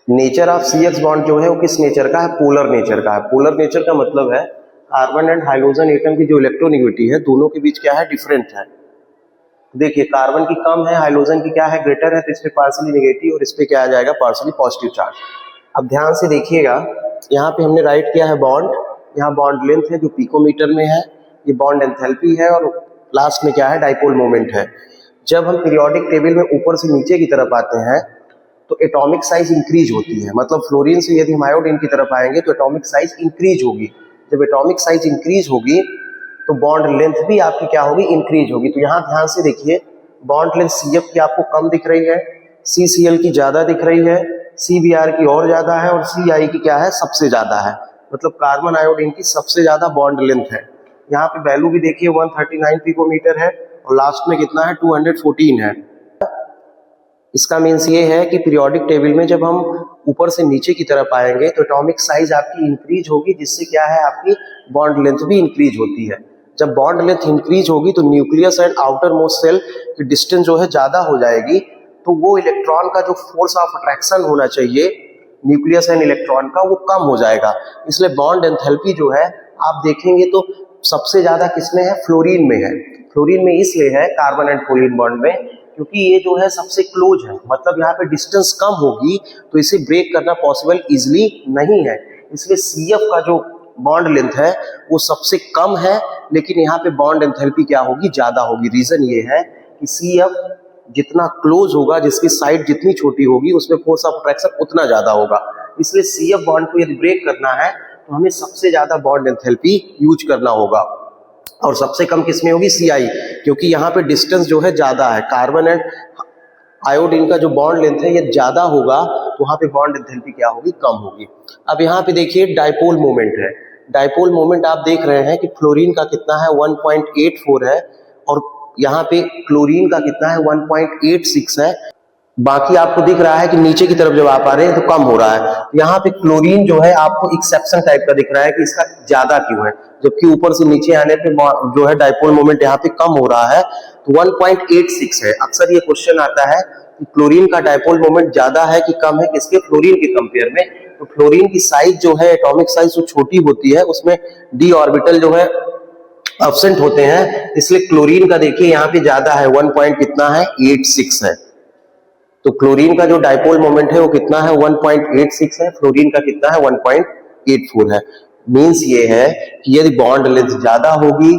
Nature of CH bond जो है वो किस नेचर का है? पोलर नेचर का है। पोलर नेचर का मतलब है कार्बन एंड हाइड्रोजन एटम की जो इलेक्ट्रोनेगेटिविटी है दोनों के बीच क्या है? डिफरेंट है। देखिए कार्बन की कम है, हाइड्रोजन की क्या है? ग्रेटर है, तो इस पे पार्शियली नेगेटिव और इस पे क्या आ जाएगा? Partially positive charge. अब ध्यान से देखिएगा, यहाँ पे हमने राइट किया है बॉन्ड, यहाँ बॉन्ड लेंथ है जो पिकोमीटर में है, ये बॉन्ड एंथैल्पी है और लास्ट में क्या है? डाइपोल मोमेंट है। जब हम पीरियोडिक टेबल में ऊपर से नीचे की तरफ आते हैं तो एटॉमिक साइज इंक्रीज होती है, मतलब फ्लोरीन से यदि हम आयोडीन की तरफ आएंगे तो एटॉमिक साइज इंक्रीज होगी। जब एटॉमिक साइज इंक्रीज होगी तो बॉन्ड लेंथ भी आपकी क्या होगी? इंक्रीज होगी। तो यहाँ ध्यान से देखिए, बॉन्ड लेंथ CF की आपको कम दिख रही है, CCl की ज्यादा दिख रही है, CBr की और ज्यादा है और CI की क्या है? सबसे ज्यादा है। मतलब कार्बन आयोडीन की सबसे ज्यादा बॉन्ड लेंथ है। यहाँ पे वैल्यू भी देखिए 139 पिकोमीटर है और लास्ट में कितना है? 214 है। इसका मीन्स ये है कि पीरियोडिक टेबल में जब हम ऊपर से नीचे की तरफ आएंगे तो एटॉमिक साइज आपकी इंक्रीज होगी, जिससे क्या है? आपकी बॉन्ड लेंथ भी इंक्रीज होती है। जब बॉन्ड लेंथ इंक्रीज होगी तो nucleus and outermost cell की डिस्टेंस जो है ज्यादा हो जाएगी, तो वो इलेक्ट्रॉन का जो फोर्स ऑफ अट्रैक्शन होना चाहिए न्यूक्लियस एंड इलेक्ट्रॉन का, वो कम हो जाएगा। इसलिए बॉन्ड एंथैल्पी जो है आप देखेंगे तो सबसे ज्यादा किसमें है? फ्लोरीन में है। फ्लोरीन में इसलिए है कार्बन एंड फ्लोरीन बॉन्ड में क्योंकि ये जो है सबसे क्लोज है, मतलब यहाँ पे डिस्टेंस कम होगी तो इसे ब्रेक करना पॉसिबल इजिली नहीं है। इसलिए CF का जो बॉन्ड लेंथ है वो सबसे कम है, लेकिन यहाँ पे बॉन्ड एंथैल्पी क्या होगी? ज्यादा होगी। रीजन ये है कि CF जितना क्लोज होगा, जिसकी साइड जितनी छोटी होगी, उसमें फोर्स ऑफ अट्रैक्शन उतना ज्यादा होगा। इसलिए CF बॉन्ड को यदि ब्रेक करना है तो हमें सबसे ज्यादा बॉन्ड एंथैल्पी यूज करना होगा और सबसे कम किसमें होगी? CI, क्योंकि यहाँ पे डिस्टेंस जो है ज्यादा है। कार्बन एंड आयोडीन का जो बॉन्ड लेंथ है ये ज्यादा होगा तो वहां पे बॉन्ड एंथैल्पी क्या होगी? कम होगी। अब यहाँ पे देखिए डाइपोल मोमेंट है। डाइपोल मोमेंट आप देख रहे हैं कि फ्लोरीन का कितना है? 1.84 है और यहाँ पे क्लोरीन का कितना है? 1.86 है। बाकी आपको दिख रहा है कि नीचे की तरफ जब आप आ रहे हैं तो कम हो रहा है। यहाँ पे क्लोरीन जो है आपको एक्सेप्शन टाइप का दिख रहा है कि इसका ज्यादा क्यों है, जबकि ऊपर से नीचे आने पे जो है डाइपोल मोमेंट यहाँ पे कम हो रहा है, तो 1.86 है। अक्सर ये क्वेश्चन आता है कि क्लोरीन का डाइपोल मोमेंट ज्यादा है कि कम है, किसके? फ्लोरीन के कंपेयर में। तो फ्लोरीन की साइज जो है, एटॉमिक साइज जो छोटी होती है, उसमें d ऑर्बिटल जो है एब्सेंट होते हैं, इसलिए क्लोरीन का देखिए यहाँ पे ज्यादा है, 1.86 है। तो क्लोरीन का जो डाइपोल मोमेंट है वो कितना है? 1.86 है। फ्लोरीन का कितना है? 1.84 है। मींस ये है कि यदि बॉन्ड लेंथ ज्यादा होगी,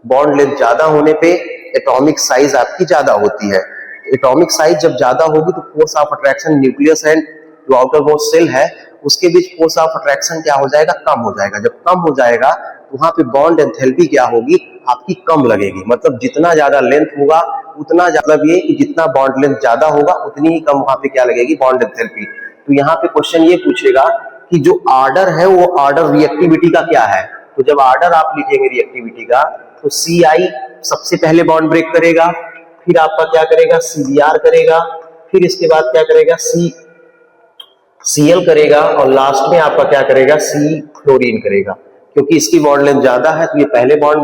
बॉन्ड लेंथ ज्यादा होने पे एटॉमिक साइज आपकी ज्यादा होती है। एटॉमिक साइज जब ज्यादा होगी तो force of attraction nucleus and जो आउटर मोस्ट सेल है उसके बीच फोर्स ऑफ अट्रैक्शन क्या हो जाएगा? कम हो जाएगा। जब कम हो जाएगा तो वहां पे बॉन्ड एंथैल्पी क्या होगी? आपकी कम लगेगी। मतलब जितना ज्यादा लेंथ होगा उतना, मतलब ये कि जितना बॉन्ड लेंथ ज्यादा होगा उतनी ही कम वहां पे क्या लगेगी? Bond enthalpy. तो यहाँ पे क्वेश्चन ये पूछेगा कि जो आर्डर है वो आर्डर रिएक्टिविटी का क्या है? तो जब आर्डर आप लिखेंगे रिएक्टिविटी का तो CI सबसे पहले बॉन्ड ब्रेक करेगा, फिर आपका क्या करेगा? CBr करेगा, फिर इसके बाद क्या करेगा? CL करेगा और लास्ट में आपका क्या करेगा? C फ्लोरीन करेगा। क्योंकि इसकी बॉन्ड लेंथ ज्यादा है तो ये पहले बॉन्ड ब्रेक